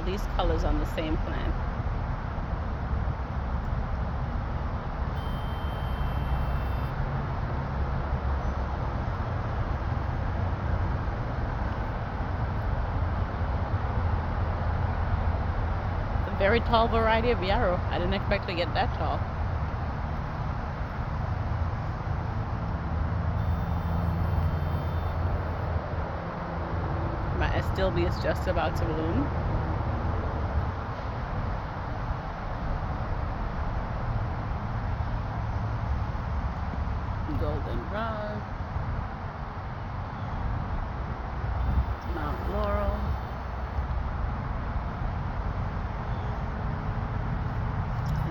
these colors on the same plant. A very tall variety of yarrow. I didn't expect to get that tall. My astilbe is just about to bloom. Goldenrod, Mount Laurel,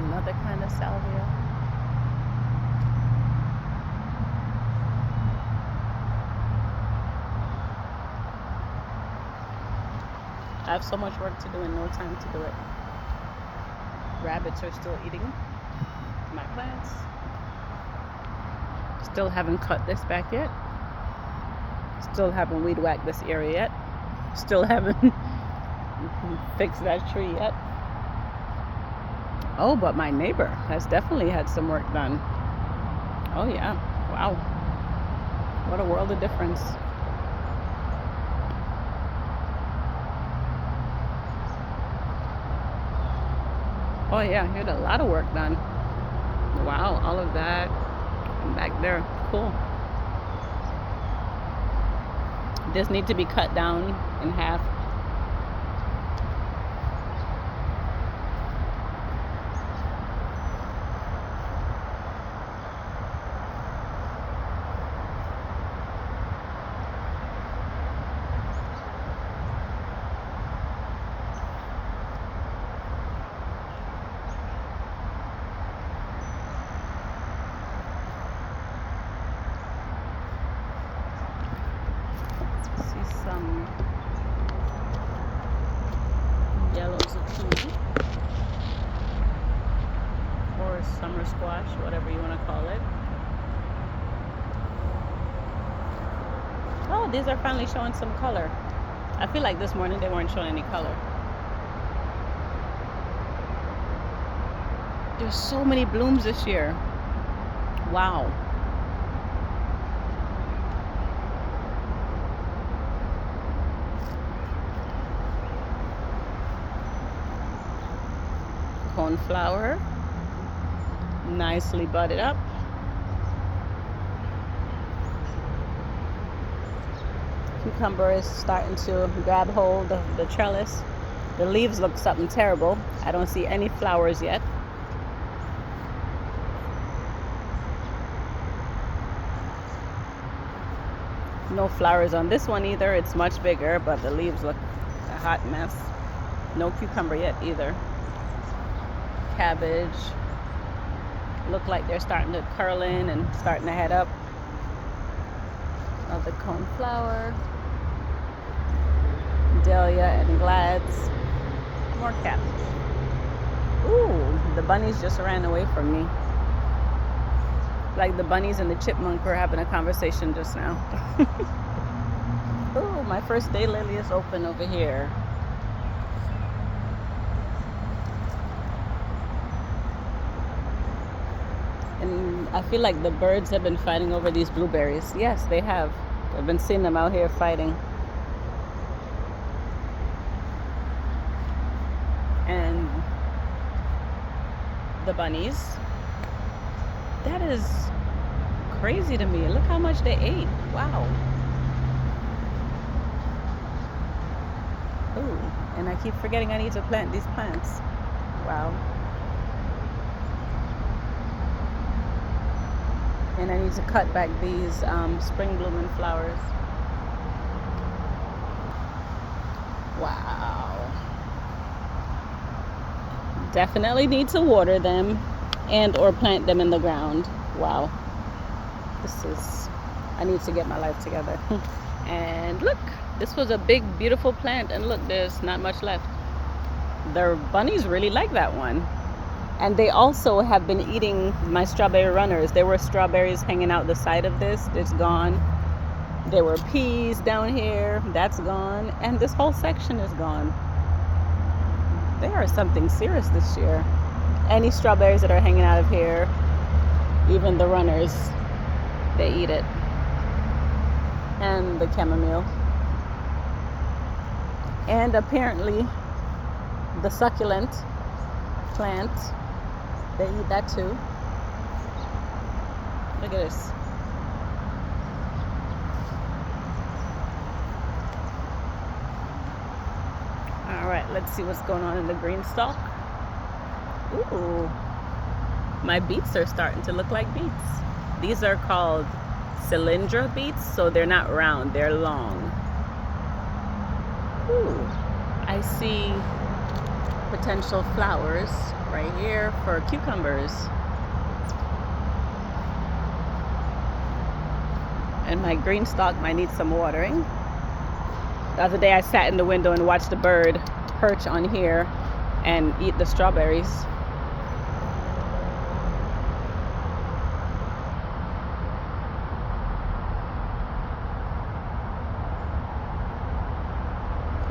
another kind of salvia. I have so much work to do and no time to do it. Rabbits are still eating my plants. Still haven't cut this back yet. Still haven't weed whacked this area yet. Still haven't fixed that tree yet. Oh, but my neighbor has definitely had some work done. Oh yeah, wow. What a world of difference. Oh yeah, he had a lot of work done. Wow, all of that. And back there, cool. This need to be cut down in half. Some yellow zucchini or summer squash, whatever you want to call it. Oh, these are finally showing some color. I feel like this morning they weren't showing any color. There's so many blooms this year. Wow. Coneflower, nicely budded up. Cucumber is starting to grab hold of the trellis. The leaves look something terrible. I don't see any flowers yet. No flowers on this one either. It's much bigger, but the leaves look a hot mess. No cucumber yet either. Cabbage look like they're starting to curl in and starting to head up. Another coneflower, dahlia and glads. More cabbage. Ooh, the bunnies just ran away from me. Like the bunnies and the chipmunk were having a conversation just now. Ooh, my first daylily is open over here. And I feel like the birds have been fighting over these blueberries. Yes, they have. I've been seeing them out here fighting. And the bunnies. That is crazy to me. Look how much they ate. Wow. Ooh, and I keep forgetting I need to plant these plants. Wow. And I need to cut back these spring blooming flowers. Wow. Definitely need to water them and or plant them in the ground. Wow. I need to get my life together. And look, this was a big, beautiful plant. And look, there's not much left. The bunnies really like that one. And they also have been eating my strawberry runners. There were strawberries hanging out the side of this. It's gone. There were peas down here. That's gone. And this whole section is gone. They are something serious this year. Any strawberries that are hanging out of here, even the runners, they eat it. And the chamomile. And apparently the succulent plant, they eat that too. Look at this. All right, let's see what's going on in the green stalk. Ooh, my beets are starting to look like beets. These are called cylindra beets, so they're not round, they're long. Ooh, I see potential flowers right here for cucumbers. And my green stalk might need some watering. The other day I sat in the window and watched a bird perch on here and eat the strawberries.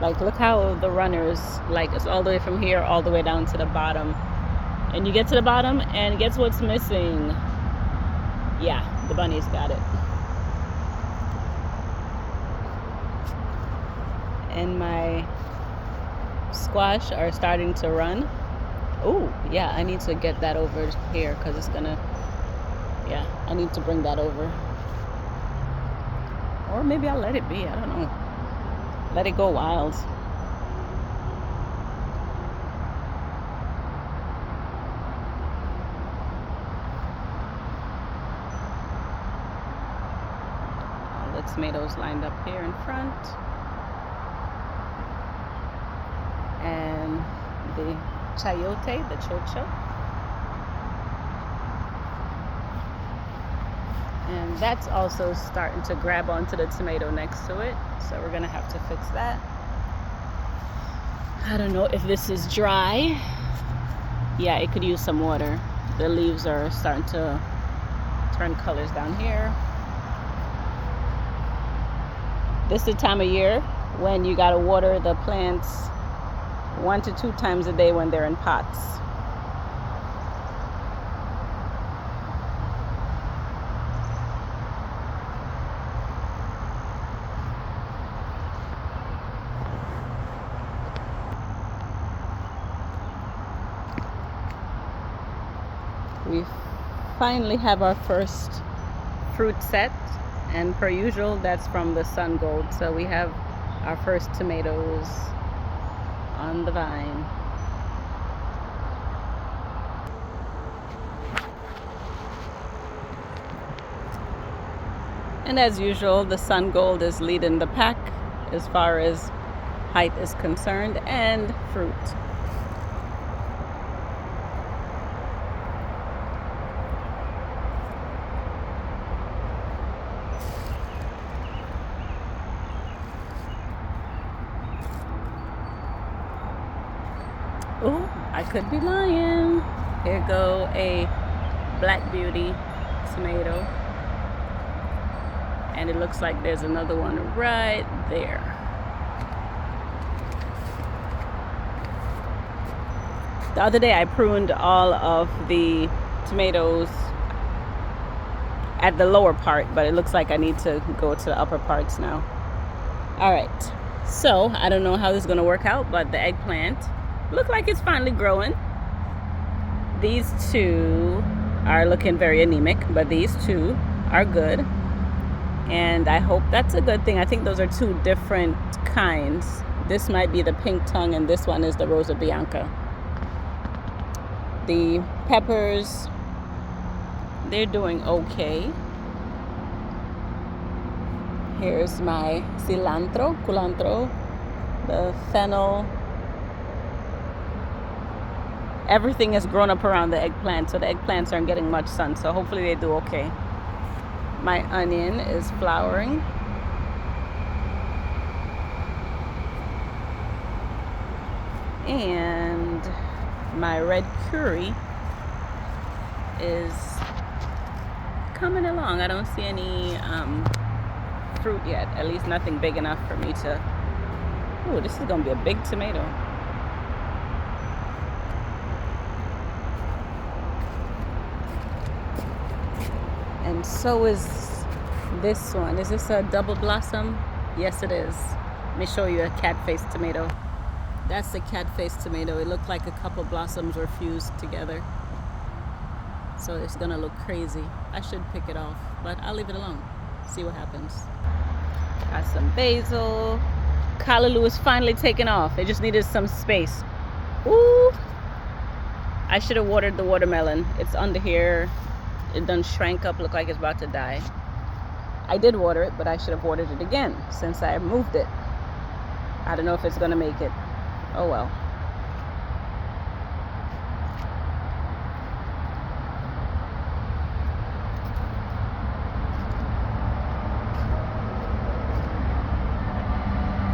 Like, look how the runners, like, it's all the way from here all the way down to the bottom. And you get to the bottom and guess what's missing? Yeah, the bunnies got it. And my squash are starting to run. Oh, yeah, I need to get that over here because it's gonna, yeah, I need to bring that over. Or maybe I'll let it be, I don't know. Let it go wild. All the tomatoes lined up here in front. And the chayote, the chocho. And that's also starting to grab onto the tomato next to it. So we're gonna have to fix that. I don't know if this is dry. Yeah, it could use some water. The leaves are starting to turn colors down here. This is the time of year when you gotta water the plants 1 to 2 times a day when they're in pots. We finally have our first fruit set, and per usual that's from the Sun Gold. So we have our first tomatoes on the vine. And as usual, the Sun Gold is leading the pack as far as height is concerned and fruit. Oh, I could be lying. Here go a Black Beauty tomato. And it looks like there's another one right there. The other day I pruned all of the tomatoes at the lower part, but it looks like I need to go to the upper parts now. All right, so I don't know how this is gonna work out, but the eggplant look like it's finally growing. These two are looking very anemic, but these two are good. And I hope that's a good thing. I think those are 2 different kinds. This might be the pink tongue and this one is the Rosa Bianca. The peppers, they're doing okay. Here's my culantro, the fennel. Everything has grown up around the eggplant, so the eggplants aren't getting much sun, so hopefully they do okay. My onion is flowering. And my red curry is coming along. I don't see any fruit yet, at least nothing big enough for me to... Ooh, this is gonna be a big tomato. And so is this one. Is this a double blossom? Yes, it is. Let me show you a cat-faced tomato. That's the cat-faced tomato. It looked like a couple blossoms were fused together. So it's gonna look crazy. I should pick it off, but I'll leave it alone. See what happens. Got some basil. Callaloo is finally taken off. It just needed some space. Ooh! I should have watered the watermelon. It's under here. It done shrank up, look like it's about to die. I did water it, but I should have watered it again since I moved it. I don't know if it's gonna make it. Oh well.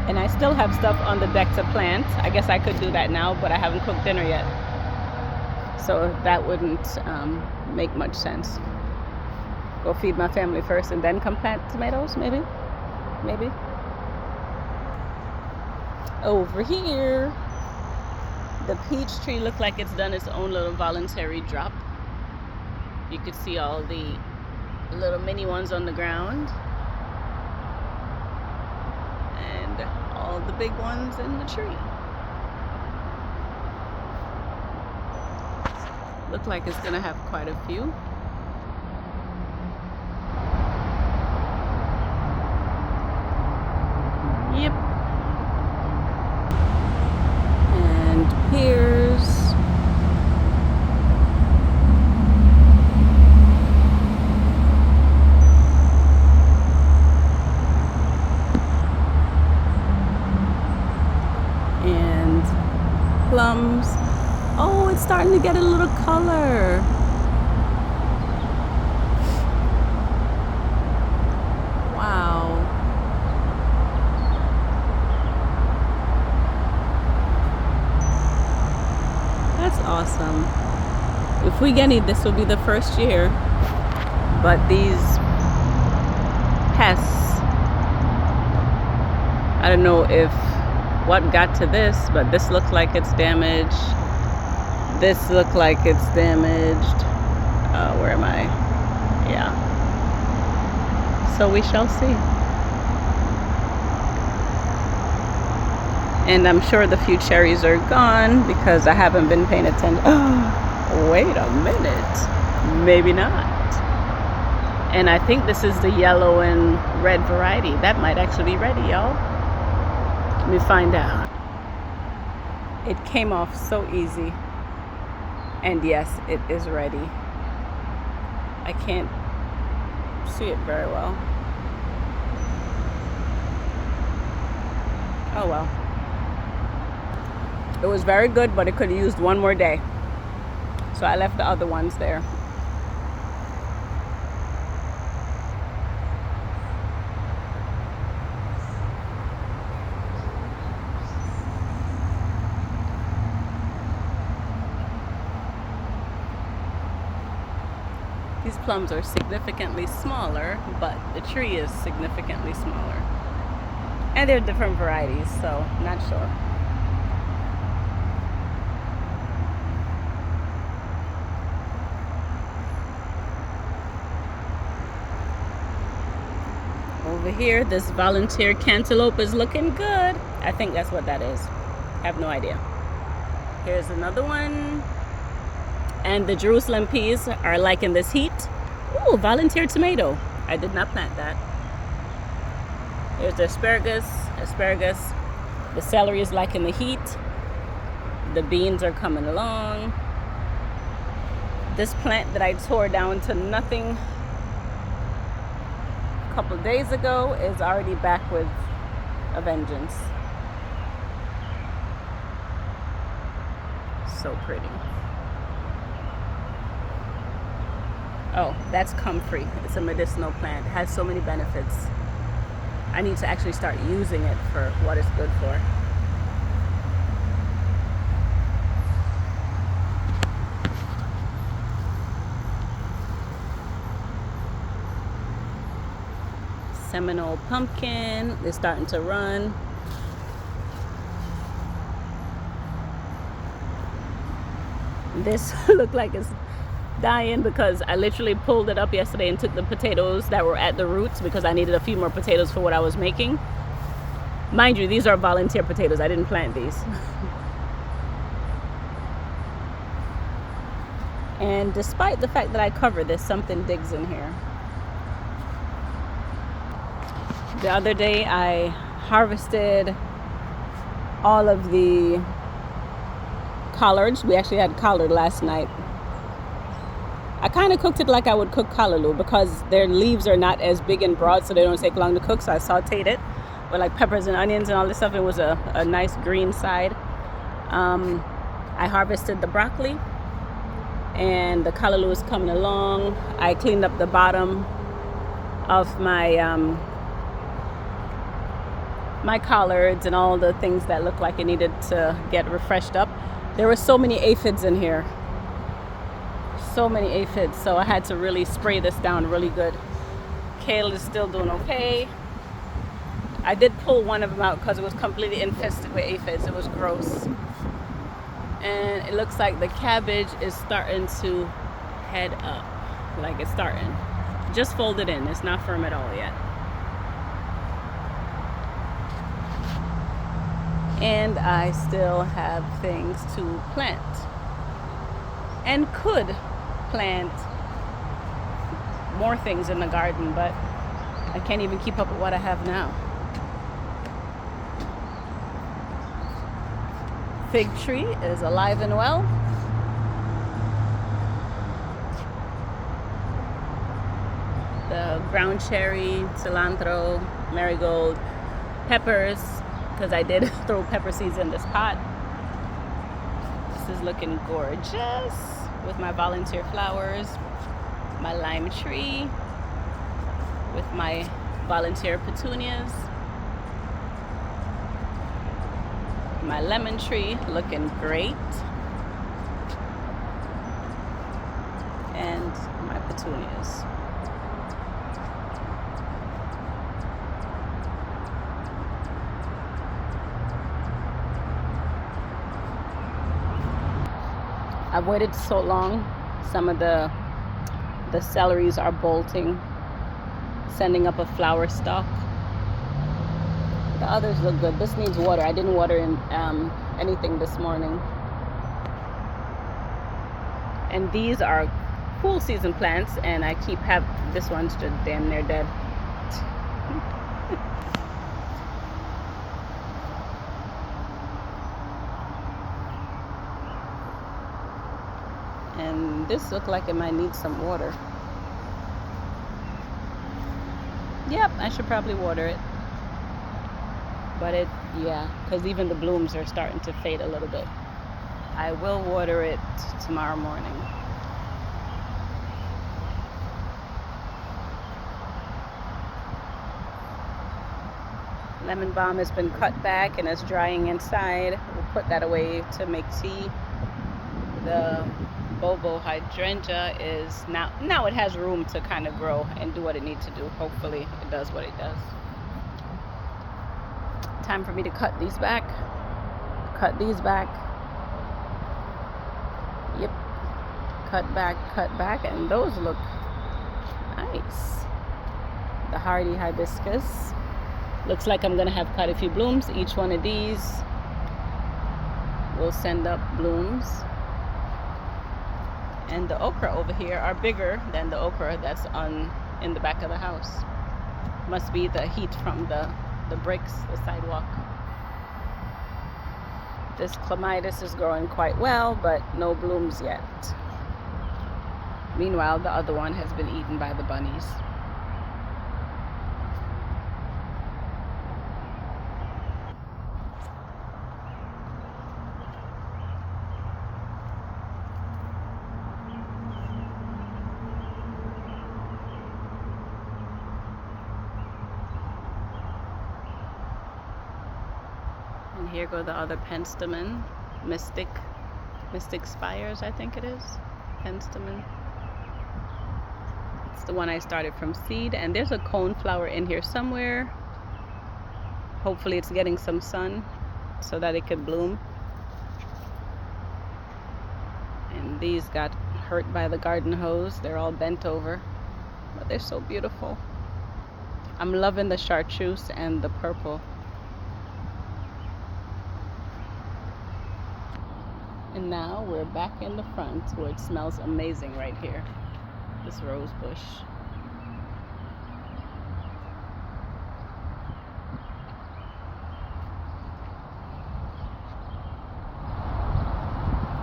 And I still have stuff on the deck to plant. I guess I could do that now, but I haven't cooked dinner yet. So that wouldn't make much sense. Go feed my family first and then come plant tomatoes, maybe? Maybe. Over here, the peach tree looked like it's done its own little voluntary drop. You could see all the little mini ones on the ground. And all the big ones in the tree. Look like it's gonna have quite a few. Yep. And pears. And plums. Oh, it's starting to get a little color. Wow. That's awesome. If we get it, this will be the first year. But these pests, I don't know if what got to this, but this looks like it's damaged. This looks like it's damaged. Where am I? Yeah. So we shall see. And I'm sure the few cherries are gone because I haven't been paying attention. Oh, wait a minute. Maybe not. And I think this is the yellow and red variety. That might actually be ready, y'all. Let me find out. It came off so easy. And yes, it is ready. I can't see it very well. Oh well. It was very good, but it could have used one more day. So I left the other ones there. These plums are significantly smaller, but the tree is significantly smaller. And they're different varieties, so not sure. Over here, this volunteer cantaloupe is looking good. I think that's what that is. I have no idea. Here's another one. And the Jerusalem peas are liking this heat. Ooh, volunteer tomato. I did not plant that. Here's the asparagus. The celery is liking the heat. The beans are coming along. This plant that I tore down to nothing a couple days ago is already back with a vengeance. So pretty. Oh, that's comfrey. It's a medicinal plant. It has so many benefits. I need to actually start using it for what it's good for. Seminole pumpkin is starting to run. This looked like it's dying because I literally pulled it up yesterday and took the potatoes that were at the roots because I needed a few more potatoes for what I was making. Mind you, these are volunteer potatoes. I didn't plant these. And despite the fact that I cover this, something digs in here. The other day I harvested all of the collards. We actually had collard last night. I kind of cooked it like I would cook callaloo because their leaves are not as big and broad, so they don't take long to cook. So I sauteed it with like peppers and onions and all this stuff. It was a nice green side. I harvested the broccoli and the callaloo is coming along. I cleaned up the bottom of my my collards and all the things that looked like it needed to get refreshed up. There were so many aphids in here. So many aphids, so I had to really spray this down really good. Kale is still doing okay. I did pull one of them out because it was completely infested with aphids. It was gross. And it looks like the cabbage is starting to head up. Like it's starting. Just folded in. It's not firm at all yet. And I still have things to plant. And could plant more things in the garden, but I can't even keep up with what I have now. Fig tree is alive and well. The ground cherry, cilantro, marigold, peppers, because I did throw pepper seeds in this pot. This is looking gorgeous with my volunteer flowers, my lime tree with my volunteer petunias, my lemon tree looking great, and my petunias. I've waited so long. Some of the celeries are bolting, sending up a flower stalk. The others look good. This needs water. I didn't water in anything this morning. And these are cool season plants, and I keep this one's just damn near dead. And this looks like it might need some water. Yep, I should probably water it. But yeah, because even the blooms are starting to fade a little bit. I will water it tomorrow morning. Lemon balm has been cut back and it's drying inside. We'll put that away to make tea. The Bobo hydrangea is now it has room to kind of grow and do what it needs to do. Hopefully it does what it does. Time for me to cut these back. Cut these back. Yep. Cut back, and those look nice. The hardy hibiscus. Looks like I'm gonna have quite a few blooms. Each one of these will send up blooms. And the okra over here are bigger than the okra that's in the back of the house. Must be the heat from the bricks, the sidewalk. This clematis is growing quite well, but no blooms yet. Meanwhile, the other one has been eaten by the bunnies. And here go the other penstemon, Mystic Spires, I think it is. Penstemon. It's the one I started from seed, and there's a coneflower in here somewhere. Hopefully it's getting some sun so that it could bloom. And these got hurt by the garden hose. They're all bent over, but they're so beautiful. I'm loving the chartreuse and the purple. And now we're back in the front where it smells amazing right here. This rose bush.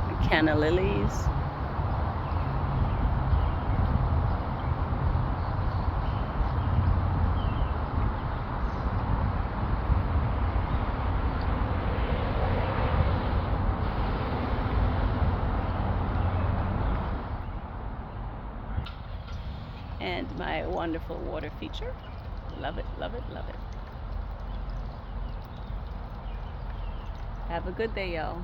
The canna lilies. And my wonderful water feature. Love it, love it, love it. Have a good day, y'all.